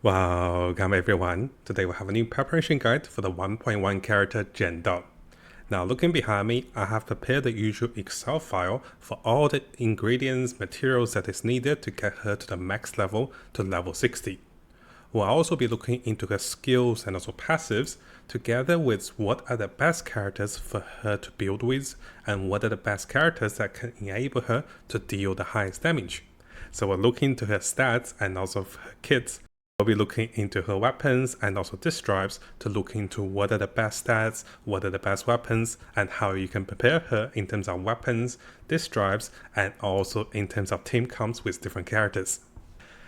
Welcome everyone. Today we have a new preparation guide for the 1.1 character Jen doll. Now looking behind me, I have prepared the usual Excel file for all the ingredients, materials that is needed to get her to the max level to level 60. We'll also be looking into her skills and also passives together with what are the best characters for her to build with and what are the best characters that can enable her to deal the highest damage. So we'll look into her stats and also her kits. We'll be looking into her weapons and also disk drives to look into what are the best stats, what are the best weapons, and how you can prepare her in terms of weapons, disk drives, and also in terms of team comps with different characters.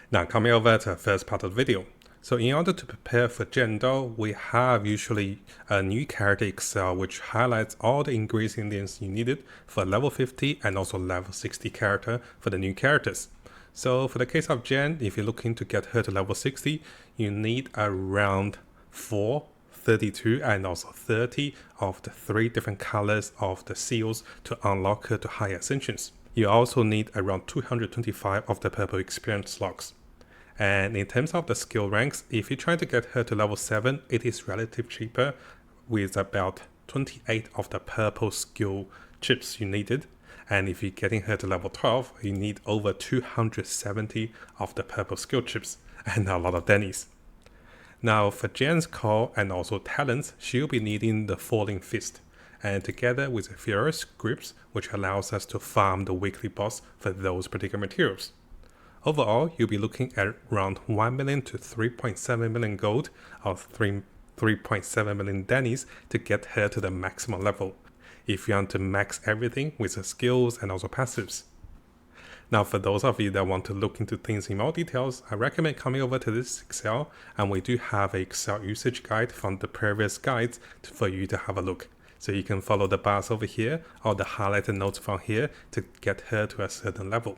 Now coming over to the first part of the video. So in order to prepare for Jen doll, we have usually a new character Excel which highlights all the ingredients you needed for level 50 and also level 60 character for the new characters. So for the case of Jen, if you're looking to get her to level 60, you need around 4, 32 and also 30 of the 3 different colors of the seals to unlock her to higher ascensions. You also need around 225 of the purple experience logs. And in terms of the skill ranks, if you try to get her to level 7, it is relatively cheaper with about 28 of the purple skill chips you needed. And if you're getting her to level 12, you need over 270 of the purple skill chips and a lot of Denny's. Now for Jen's core and also talents, she'll be needing the Falling Fist, and together with the Furious Grips, which allows us to farm the weekly boss for those particular materials. Overall, you'll be looking at around 1 million to 3.7 million gold or 3.7 million Denny's to get her to the maximum level, if you want to max everything with the skills and also passives. Now for those of you that want to look into things in more details, I recommend coming over to this Excel, and we do have an Excel usage guide from the previous guides for you to have a look. So you can follow the bars over here or the highlighted notes from here to get her to a certain level.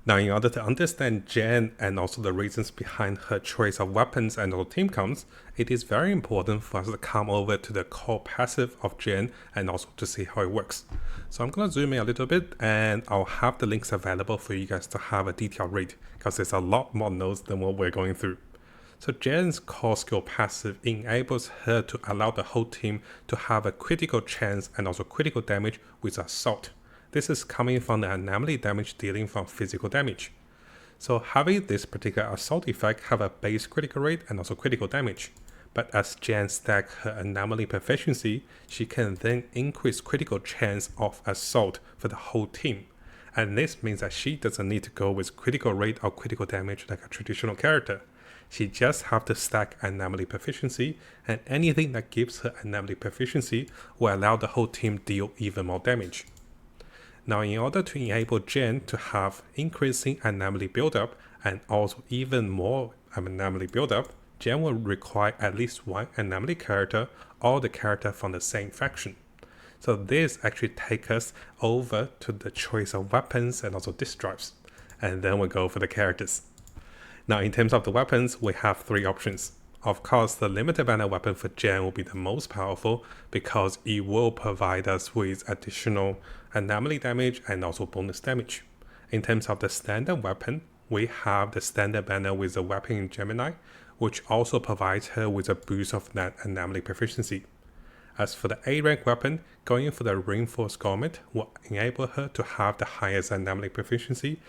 Now in order to understand Jen and also the reasons behind her choice of weapons and also team comps, it is very important for us to come over to the core passive of Jen and also to see how it works. So I'm going to zoom in a little bit and I'll have the links available for you guys to have a detailed read because there's a lot more notes than what we're going through. So Jen's core skill passive enables her to allow the whole team to have a critical chance and also critical damage with assault. This is coming from the anomaly damage dealing from physical damage. So having this particular assault effect have a base critical rate and also critical damage. But as Jen stacks her anomaly proficiency, she can then increase critical chance of assault for the whole team. And this means that she doesn't need to go with critical rate or critical damage like a traditional character. She just have to stack anomaly proficiency, and anything that gives her anomaly proficiency will allow the whole team deal even more damage. Now in order to enable Jen to have increasing anomaly buildup and also even more anomaly buildup, Jen will require at least one anomaly character or the character from the same faction. So this actually takes us over to the choice of weapons and also disk drives. And then we'll go for the characters. Now in terms of the weapons, we have 3 options. Of course, the limited banner weapon for Jen will be the most powerful because it will provide us with additional anomaly damage and also bonus damage. In terms of the standard weapon, we have the standard banner with the weapon in Gemini, which also provides her with a boost of that anomaly proficiency. As for the A rank weapon, going for the reinforced garment will enable her to have the highest anomaly proficiency,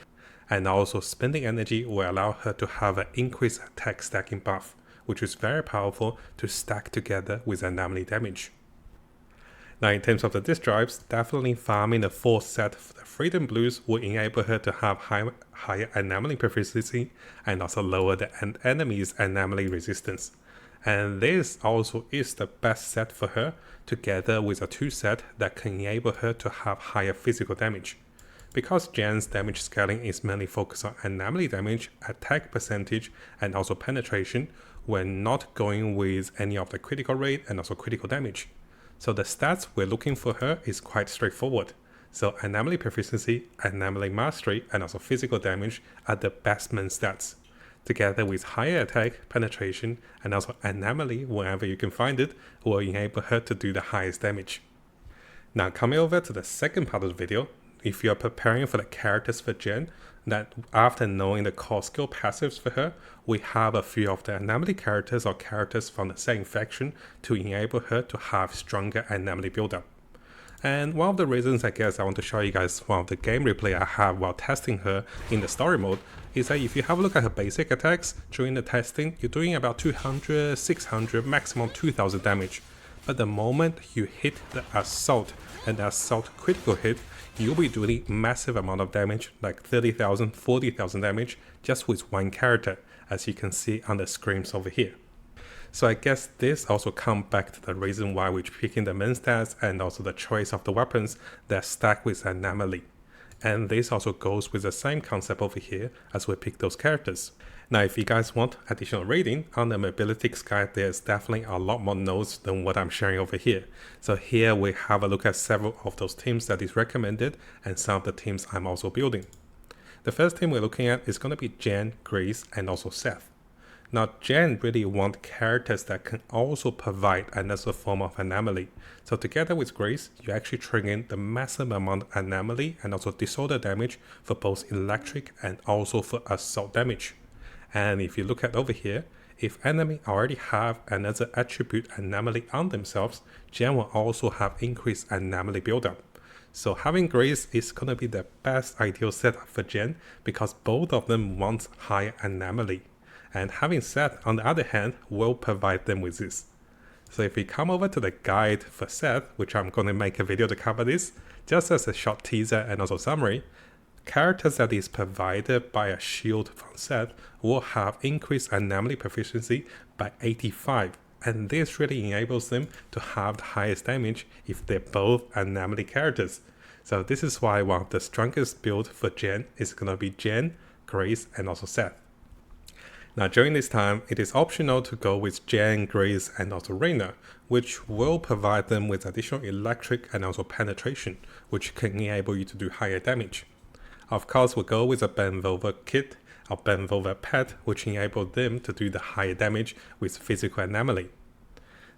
and also spending energy will allow her to have an increased attack stacking buff, which is very powerful to stack together with anomaly damage. Now in terms of the disk drives, definitely farming the 4th set for the Freedom Blues will enable her to have higher anomaly proficiency and also lower the enemy's anomaly resistance. And this also is the best set for her, together with a 2 set that can enable her to have higher physical damage. Because Jen's damage scaling is mainly focused on anomaly damage, attack percentage, and also penetration, we're not going with any of the critical rate and also critical damage. So the stats we're looking for her is quite straightforward. So anomaly proficiency, anomaly mastery, and also physical damage are the best main stats, together with higher attack, penetration, and also anomaly wherever you can find it will enable her to do the highest damage. Now coming over to the second part of the video, if you're preparing for the characters for Jen, that after knowing the core skill passives for her, we have a few of the anomaly characters or characters from the same faction to enable her to have stronger anomaly buildup. And one of the reasons I guess I want to show you guys one of the game replay I have while testing her in the story mode is that if you have a look at her basic attacks during the testing, you're doing about 200, 600, maximum 2000 damage. But the moment you hit the assault and the assault critical hit, you'll be doing massive amount of damage, like 30,000, 40,000 damage just with one character, as you can see on the screens over here. So I guess this also comes back to the reason why we're picking the main stats and also the choice of the weapons that stack with anomaly. And this also goes with the same concept over here as we pick those characters. Now if you guys want additional reading on the Mattjestic guide, there's definitely a lot more notes than what I'm sharing over here. So here we have a look at several of those teams that is recommended and some of the teams I'm also building. The first team we're looking at is going to be Jen, Grace, and also Seth. Now Jen really want characters that can also provide another form of anomaly. So together with Grace, you actually trigger in the massive amount of anomaly and also disorder damage for both electric and also for assault damage. And if you look at over here, if enemy already have another attribute anomaly on themselves, Jen will also have increased anomaly buildup. So having Grace is going to be the best ideal setup for Jen because both of them want high anomaly. And having Seth, on the other hand, will provide them with this. So if we come over to the guide for Seth, which I'm going to make a video to cover this, just as a short teaser and also summary, characters that is provided by a shield from Seth will have increased anomaly proficiency by 85. And this really enables them to have the highest damage if they're both anomaly characters. So this is why one of the strongest builds for Jen is going to be Jen, Grace, and also Seth. Now during this time, it is optional to go with Jen, Grace, and also Reina, which will provide them with additional electric and also penetration, which can enable you to do higher damage. Of course, we'll go with a Ben Volva kit or Ben Volva pet, which enables them to do the higher damage with physical anomaly.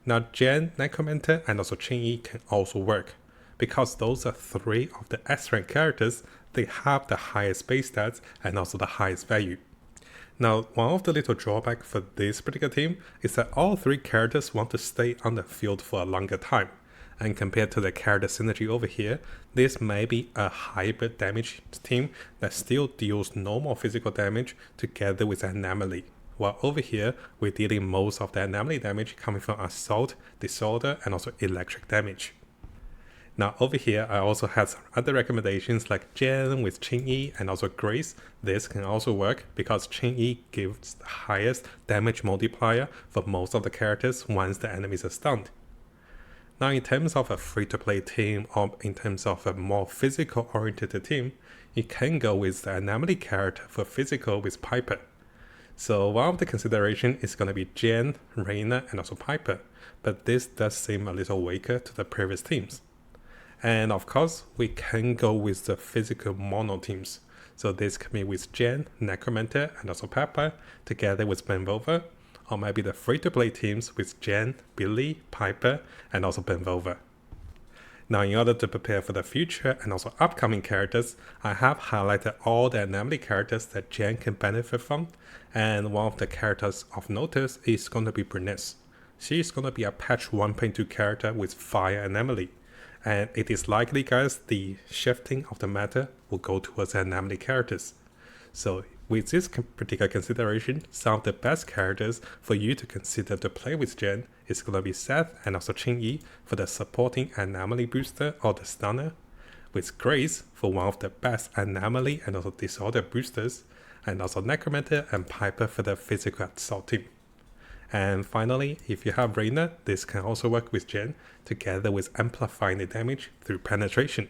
Now Jen, Necromancer, and also Qing-Yi can also work, because those are three of the S-rank characters. They have the highest base stats and also the highest value. Now, one of the little drawbacks for this particular team is that all three characters want to stay on the field for a longer time. And compared to the character synergy over here, this may be a hybrid damage team that still deals normal physical damage together with anomaly. While over here, we're dealing most of the anomaly damage coming from assault, disorder, and also electric damage. Now over here, I also have some other recommendations like Jen with Qing-Yi and also Grace. This can also work because Qing-Yi gives the highest damage multiplier for most of the characters once the enemies are stunned. Now in terms of a free-to-play team or in terms of a more physical-oriented team, you can go with the anomaly character for physical with Piper. So one of the consideration is going to be Jen, Reina, and also Piper, but this does seem a little weaker to the previous teams. And of course, we can go with the physical mono teams. So this can be with Jen, Necromancer, and also Pepper, together with Ben Volva, or maybe the free-to-play teams with Jen, Billy, Piper, and also Ben Volva. Now in order to prepare for the future and also upcoming characters, I have highlighted all the anomaly characters that Jen can benefit from, and one of the characters of notice is going to be Bernice. She is going to be a patch 1.2 character with fire anomaly. And it is likely, guys, the shifting of the meta will go towards anomaly characters. So with this particular consideration, some of the best characters for you to consider to play with Jen is going to be Seth and also Qing-Yi for the supporting anomaly booster or the stunner, with Grace for one of the best anomaly and also disorder boosters, and also Necromancer and Piper for the physical assault team. And finally, if you have Reina, this can also work with Jen, together with amplifying the damage through penetration.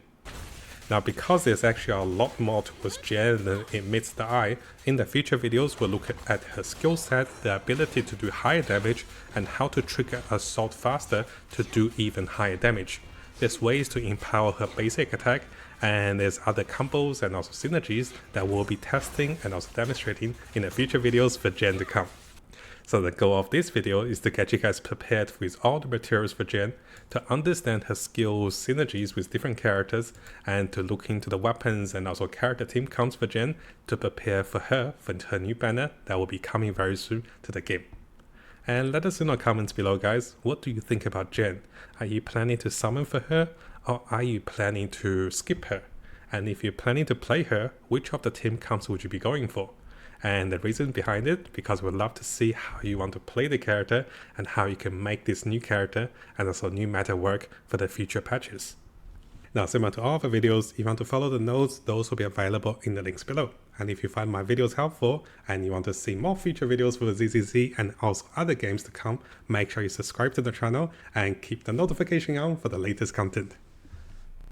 Now because there's actually a lot more towards Jen than it meets the eye, in the future videos we'll look at her skill set, the ability to do higher damage, and how to trigger assault faster to do even higher damage. There's ways to empower her basic attack, and there's other combos and also synergies that we'll be testing and also demonstrating in the future videos for Jen to come. So the goal of this video is to get you guys prepared with all the materials for Jen, to understand her skills synergies with different characters, and to look into the weapons and also character team counts for Jen to prepare for her new banner that will be coming very soon to the game. And let us know in the comments below, guys, what do you think about Jen? Are you planning to summon for her, or are you planning to skip her? And if you're planning to play her, which of the team counts would you be going for? And the reason behind it, because we'd love to see how you want to play the character and how you can make this new character and also new meta work for the future patches. Now, similar to all of the videos, if you want to follow the notes, those will be available in the links below. And if you find my videos helpful and you want to see more future videos for the ZZZ and also other games to come, make sure you subscribe to the channel and keep the notification on for the latest content.